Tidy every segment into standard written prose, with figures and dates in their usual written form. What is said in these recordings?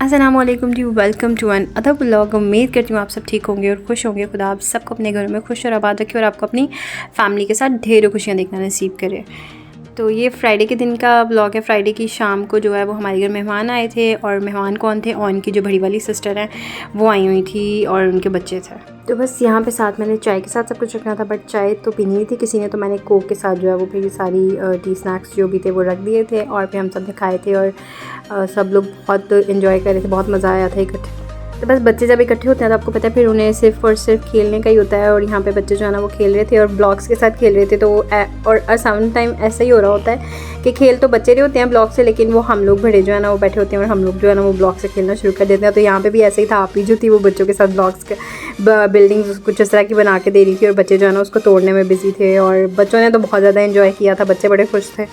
अस्सलाम वालेकुम जी, welcome to another blog. उम्मीद करती हूँ आप सब ठीक होंगे और खुश होंगे। खुदा आप सबको अपने घरों में खुश और आबाद रखे और आपको अपनी फैमिली के साथ ढेरों खुशियाँ देखना नसीब करे। तो ये फ्राइडे के दिन का ब्लॉग है। फ्राइडे की शाम को जो है वो हमारे घर मेहमान आए थे। और मेहमान कौन थे? ऑन की जो बड़ी वाली सिस्टर हैं वो आई हुई थी और उनके बच्चे थे। तो बस यहाँ पे साथ मैंने चाय के साथ सब कुछ रखना था, बट चाय तो पीनी नहीं थी किसी ने, तो मैंने कोक के साथ जो है वो फिर सारी टी स्नैक्स जो भी थे वो रख दिए थे और फिर हम सब ने खाए थे। और सब लोग बहुत इन्जॉय कर रहे थे, बहुत मज़ा आया था इकट्ठे। तो बस बच्चे जब इकट्ठे होते हैं तो आपको पता है फिर उन्हें सिर्फ और सिर्फ खेलने का ही होता है। और यहाँ पे बच्चे जो है ना वो खेल रहे थे और ब्लॉक्स के साथ खेल रहे थे। तो और सम टाइम ऐसा ही हो रहा होता है कि खेल तो बच्चे रहे होते हैं ब्लॉक से, लेकिन वो हम लोग बड़े जो है ना वो बैठे होते हैं और हम लोग जो है ना वो ब्लॉक से खेलना शुरू कर देते हैं। तो यहाँ पे भी ऐसे ही था, आप ही जो थी वो बच्चों के साथ ब्लॉक्स बिल्डिंग्स कुछ इस तरह की बना के दे रही थी और बच्चे जो है ना उसको तोड़ने में बिजी थे। और बच्चों ने तो बहुत ज़्यादा इन्जॉय किया था, बच्चे बड़े खुश थे।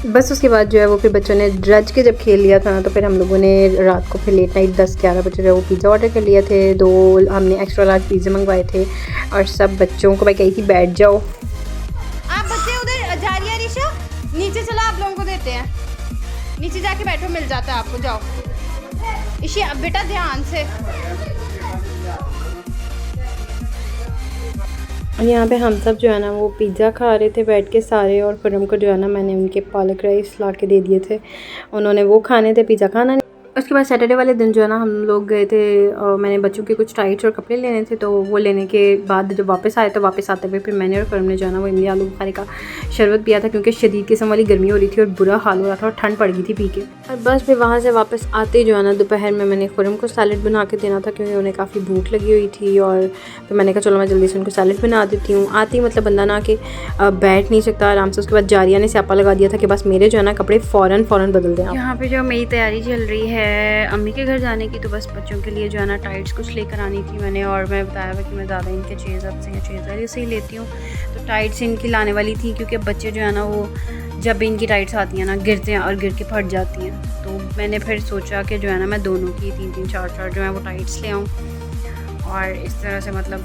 बस उसके बाद जो है वो फिर बच्चों ने रज के जब खेल लिया था ना, तो फिर हम लोगों ने रात को फिर लेट नाइट 10-11 बजे जो है वो पिज़्ज़ा ऑर्डर कर लिया थे। 2 हमने एक्स्ट्रा लार्ज पिज़्ज़ा मंगवाए थे और सब बच्चों को मैं कही थी बैठ जाओ। आप बच्चे उधर जा रही है रिशा, नीचे चलो, आप लोगों को देते हैं, नीचे जाके बैठो, मिल जाता है आपको, जाओ इशी। अब बेटा ध्यान से। यहाँ पे हम सब जो है ना वो पिज़्ज़ा खा रहे थे बैठ के सारे। और फिर हमको जो है ना मैंने उनके पालक राइस ला के दे दिए थे, उन्होंने वो खाने थे, पिज़्ज़ा खाना नहीं। उसके बाद सैटरडे वाले दिन जो है ना हम लोग गए थे और मैंने बच्चों के कुछ टाइट्स और कपड़े लेने थे। तो वो लेने के बाद जब वापस आए तो वापस आते हुए फिर मैंने और फर्म ने जो है ना वो इमली आलू बुखारे का शरबत पिया था, क्योंकि शदीद किस्म वाली गर्मी हो रही थी और बुरा हाल हो रहा था और ठंड पड़ गई थी पी के। और बस फिर वहाँ से वापस आते जो है ना दोपहर में मैंने खुरम को सैलड बना के देना था, क्योंकि उन्हें काफ़ी भूख लगी हुई थी। और फिर मैंने कहा चलो मैं जल्दी से उनको सैलड बना देती हूँ। आती मतलब बंदा ना कि बैठ नहीं सकता आराम से। उसके बाद जारिया ने स्यापा लगा दिया था कि बस मेरे जो है ना कपड़े फ़ौरन बदल दें। यहाँ पे जो मेरी तैयारी चल रही है अम्मी के घर जाने की, तो बस बच्चों के लिए जो है ना टाइट्स कुछ लेकर आनी थी मैंने। और मैं बताया हुआ कि मैं ज़्यादा इनके चेज़अप से या चेज़र से ही लेती हूँ, तो टाइट्स इनकी लाने वाली थी, क्योंकि बच्चे जो है ना वो जब भी इनकी टाइट्स आती हैं ना गिरते हैं और गिर के फट जाती हैं। तो मैंने फिर सोचा कि जो है ना मैं दोनों की 3-3 4-4 जो है वो टाइट्स ले आऊँ। और इस तरह से मतलब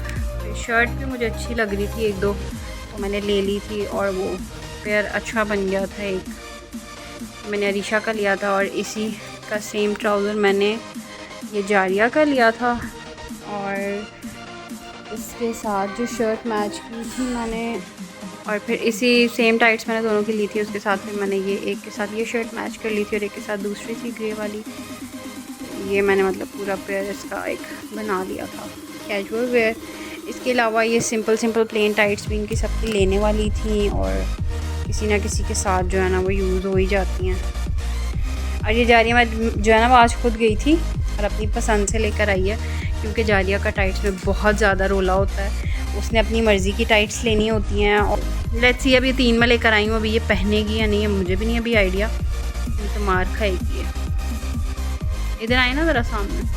शर्ट भी मुझे अच्छी लग रही थी 1-2, तो मैंने ले ली थी। और वो पेयर अच्छा बन गया था। एक मैंने अरीशा का लिया था और इसी का सेम ट्राउज़र मैंने ये जारिया का लिया था। और इसके साथ जो शर्ट मैच की थी मैंने, और फिर इसी सेम टाइट्स मैंने दोनों की ली थी। उसके साथ फिर मैंने ये एक के साथ ये शर्ट मैच कर ली थी और एक के साथ दूसरी थी ग्रे वाली। ये मैंने मतलब पूरा पेयर इसका एक बना लिया था कैजुअल वेयर। इसके अलावा ये सिंपल प्लेन टाइट्स भी इनकी सबकी लेने वाली थी और किसी ना किसी के साथ जो है ना वो यूज़ हो ही जाती हैं। और ये जारिया मैं जो है ना वो आज खुद गई थी और अपनी पसंद से लेकर आई है, क्योंकि जारिया का टाइट्स में बहुत ज़्यादा रोला होता है। उसने अपनी मर्ज़ी की टाइट्स लेनी होती हैं। और लेट्स सी अभी 3 में लेकर आई हूँ, अभी ये पहनेगी या नहीं है मुझे भी नहीं अभी आइडिया, तो मार खाएगी है। इधर आए ना ज़रा सामने।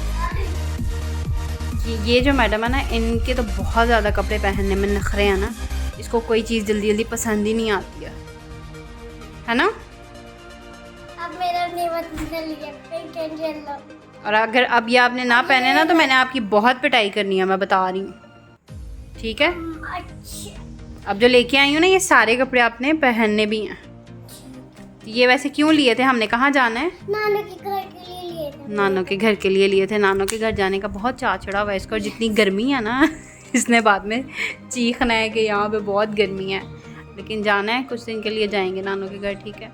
ये जो मैडम है ना इनके तो बहुत ज़्यादा कपड़े पहनने में नखरे हैं ना, इसको कोई चीज़ जल्दी पसंद ही नहीं आती है ना। अब मेरा टेंशन। और अगर अब ये आपने ना पहने ना तो मैंने आपकी बहुत पिटाई करनी है, मैं बता रही हूँ, ठीक है। अच्छा। अब जो लेके आई हूँ ना ये सारे कपड़े आपने पहनने भी हैं। ये वैसे क्यों लिए थे? हमने कहाँ जाना है? नानू के घर के लिए लिए थे। नानू के घर के लिए लिए थे। नानू के घर जाने का बहुत चाह चढ़ा हुआ है इसको। और जितनी गर्मी है ना इसने बाद में चीखना है कि यहाँ पे बहुत गर्मी है, लेकिन जाना है, कुछ दिन के लिए जाएंगे नानू के घर, ठीक है।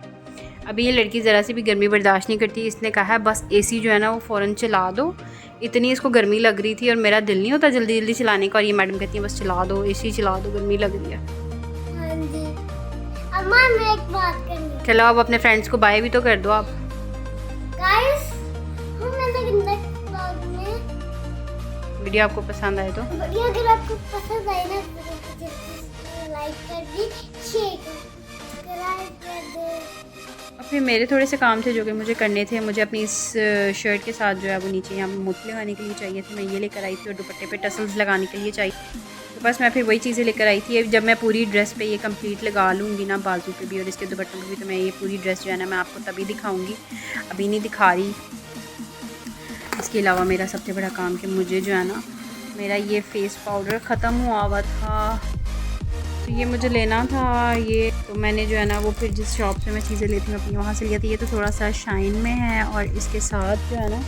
अभी ये लड़की ज़रा सी भी गर्मी बर्दाश्त नहीं करती। इसने कहा है बस एसी जो है ना वो फ़ौरन चला दो। इतनी इसको गर्मी लग रही थी और मेरा दिल नहीं होता जल्दी चलाने का, और ये मैडम कहती है बस चला दो, एसी चला दो, गर्मी लग रही है। हाँ जी। अम्मा मैं एक बात करनी। चलो अब अपने फ्रेंड्स को बाय भी तो कर दो आप। गाइस हम नेक्स्ट व्लॉग में वीडियो आपको पसंद आए तो वीडियो अगर आपको पसंद आए ना तो लाइक कर दी, शेयर कर, सब्सक्राइब कर दे। और फिर मेरे थोड़े से काम थे जो कि मुझे करने थे। मुझे अपनी इस शर्ट के साथ जो है वो नीचे यहाँ पे मोती लगाने के लिए चाहिए थे, मैं ये लेकर आई थी। और दुपट्टे पे टसल्स लगाने के लिए चाहिए, तो बस मैं फिर वही चीज़ें लेकर आई थी। जब मैं पूरी ड्रेस पे ये कंप्लीट लगा लूँगी ना, बाजू पे भी और इसके दुपट्टों पे भी, तो मैं ये पूरी ड्रेस जो है ना मैं आपको तभी दिखाऊँगी, अभी नहीं दिखा रही। इसके अलावा मेरा सबसे बड़ा काम कि मुझे जो है ना मेरा ये फेस पाउडर ख़त्म हुआ था, तो ये मुझे लेना था ये। तो मैंने जो है ना वो फिर जिस शॉप से मैं चीज़ें लेती हूँ अपनी वहाँ से लिया था। ये तो थोड़ा सा शाइन में है और इसके साथ जो है ना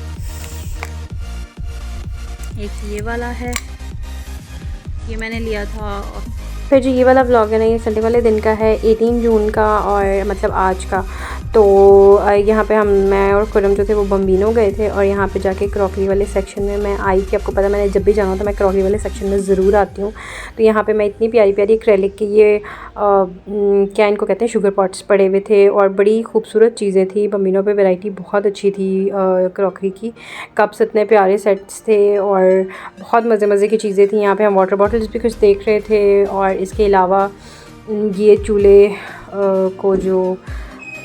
एक ये वाला है, ये मैंने लिया था। फिर जो ये वाला व्लॉग है ना ये संडे वाले दिन का है, 18 जून का, और मतलब आज का। तो यहाँ पे मैं और खुरम जो थे वो बम्बिनो गए थे और यहाँ पे जाके क्रॉकरी वाले सेक्शन में मैं आई थी। आपको पता मैंने जब भी जाना होता मैं क्रॉकरी वाले सेक्शन में ज़रूर आती हूँ। तो यहाँ पे मैं इतनी प्यारी प्यारी एक्रेलिक की ये क्या इनको कहते हैं शुगर पॉट्स पड़े हुए थे और बड़ी खूबसूरत चीज़ें थी। बम्बिनो पे वैरायटी बहुत अच्छी थी क्रॉकरी की। कप्स इतने प्यारे सेट्स थे और बहुत मज़े की चीज़ें थी। यहाँ पर हम वाटर बॉटल्स भी कुछ देख रहे थे और इसके अलावा ये चूल्हे को जो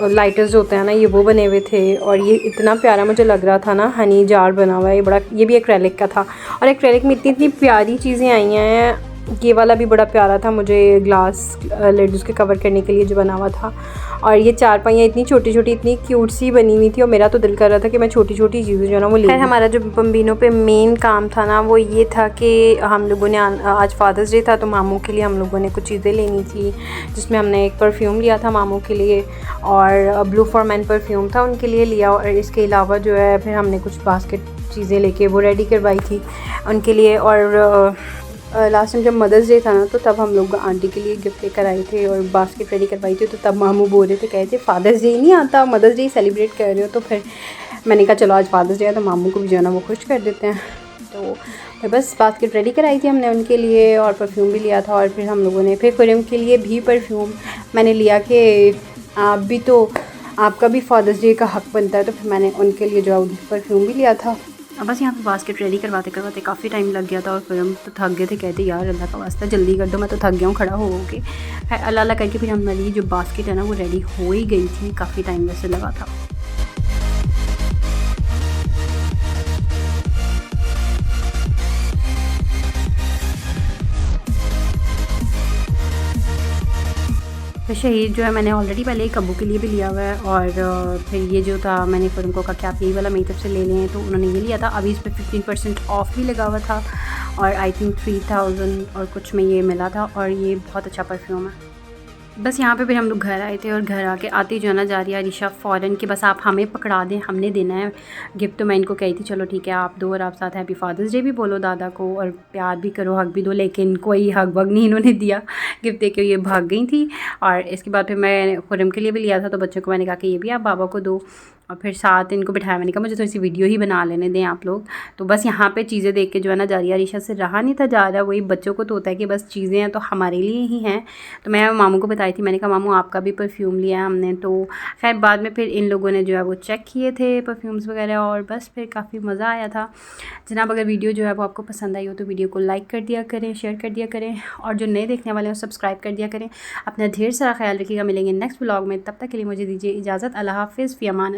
लाइटर्स होते हैं ना ये वो बने हुए थे और ये इतना प्यारा मुझे लग रहा था ना, हनी जार बना हुआ है ये बड़ा, ये भी एक्रेलिक का था। और एक्रेलिक में इतनी प्यारी चीज़ें आई हैं। ये वाला भी बड़ा प्यारा था, मुझे ग्लास लिड उसके कवर करने के लिए जो बना हुआ था। और ये चारपाइयाँ इतनी छोटी छोटी इतनी क्यूट सी बनी हुई थी और मेरा तो दिल कर रहा था कि मैं छोटी छोटी चीज़ें जो है ना वो ले। हमारा जो बम्बिनो पे मेन काम था ना वो ये था कि हम लोगों ने आज फादर्स डे था तो मामू के लिए हम लोगों ने कुछ चीज़ें लेनी थी, जिसमें हमने एक परफ्यूम लिया था मामू के लिए और ब्लू फॉर मैन परफ्यूम था उनके लिए लिया। और इसके अलावा जो है फिर हमने कुछ बास्केट चीज़ें लेके वो रेडी करवाई थी उनके लिए। और लास्ट टाइम जब मदर्स डे था ना तो तब हम लोग आंटी के लिए गिफ्ट लेकर आए थे और बास्केट रेडी करवाई थी। तो तब मामू बोल रहे थे, कहे थे फादर्स डे नहीं आता, मदर्स डे सेलिब्रेट कर रहे हो। तो फिर मैंने कहा चलो आज फादर्स डे है तो मामू को भी जो है ना वो खुश कर देते हैं। तो बस बास्केट रेडी कराई थी हमने उनके लिए और परफ्यूम भी लिया था। और फिर हम लोगों ने फिर खुरम के लिए भी परफ्यूम मैंने लिया कि आप भी तो, आपका भी फादर्स डे का हक़ बनता है। तो फिर मैंने उनके लिए जो है परफ्यूम भी लिया था। अब बस यहाँ पे बास्केट रेडी करवाते करवाते काफ़ी टाइम लग गया था और फिर हम तो थक गए थे। कहते यार अल्लाह का वास्ता जल्दी कर दो, मैं तो थक गया हूँ खड़ा हो के। अल्लाह अल्लाह करके फिर हमारी जो बास्केट है ना वो रेडी हो ही गई थी। काफ़ी टाइम वैसे लगा था। तो शहीद जो है मैंने ऑलरेडी पहले एक अब्बू के लिए भी लिया हुआ है और फिर ये जो था मैंने फिर उनको कहा कि आप यही वाला मेरी तरफ से ले लें, तो उन्होंने ये लिया था। अभी इस पर 15% ऑफ भी लगा हुआ था और आई थिंक 3000 और कुछ में ये मिला था और ये बहुत अच्छा परफ्यूम है। बस यहाँ पे फिर हम लोग घर आए थे और घर आते जो है ना जा रही है रिशा फ़ौरन कि बस आप हमें पकड़ा दें, हमने देना है गिफ्ट। तो मैं इनको कही थी चलो ठीक है आप दो और आप साथ हैप्पी फादर्स डे भी बोलो दादा को और प्यार भी करो, हक भी दो। लेकिन कोई हक वग नहीं इन्होंने दिया, गिफ्ट दे के ये भाग गई थी। और इसके बाद फिर मैं खुरम के लिए भी लिया था तो बच्चों को मैंने कहा कि ये भी आप बाबा को दो और फिर साथ इनको बिठाया। मैंने कहा मुझे थोड़ी सी वीडियो ही बना लेने दें आप लोग। तो बस यहाँ पे चीज़ें देख के जो है ना जारिया रिशा से रहा नहीं था जा रहा। वही बच्चों को तो होता है कि बस चीज़ें हैं तो हमारे लिए ही हैं। तो मैं मामू को बताई थी, मैंने कहा मामू आपका भी परफ्यूम लिया हमने। तो खैर बाद में फिर इन लोगों ने जो है वो चेक किए थे परफ्यूम्स वगैरह और बस फिर काफ़ी मज़ा आया था। जनाब अगर वीडियो जो है वो आपको पसंद आई हो तो वीडियो को लाइक कर दिया करें, शेयर कर दिया करें और जो नए देखने वाले हैं सब्सक्राइब कर दिया करें। अपना ढेर सारा ख्याल रखिएगा। मिलेंगे नेक्स्ट व्लॉग में, तब तक के लिए मुझे दीजिए इजाज़त। अल्लाह हाफ़िज़, फ़ी अमान।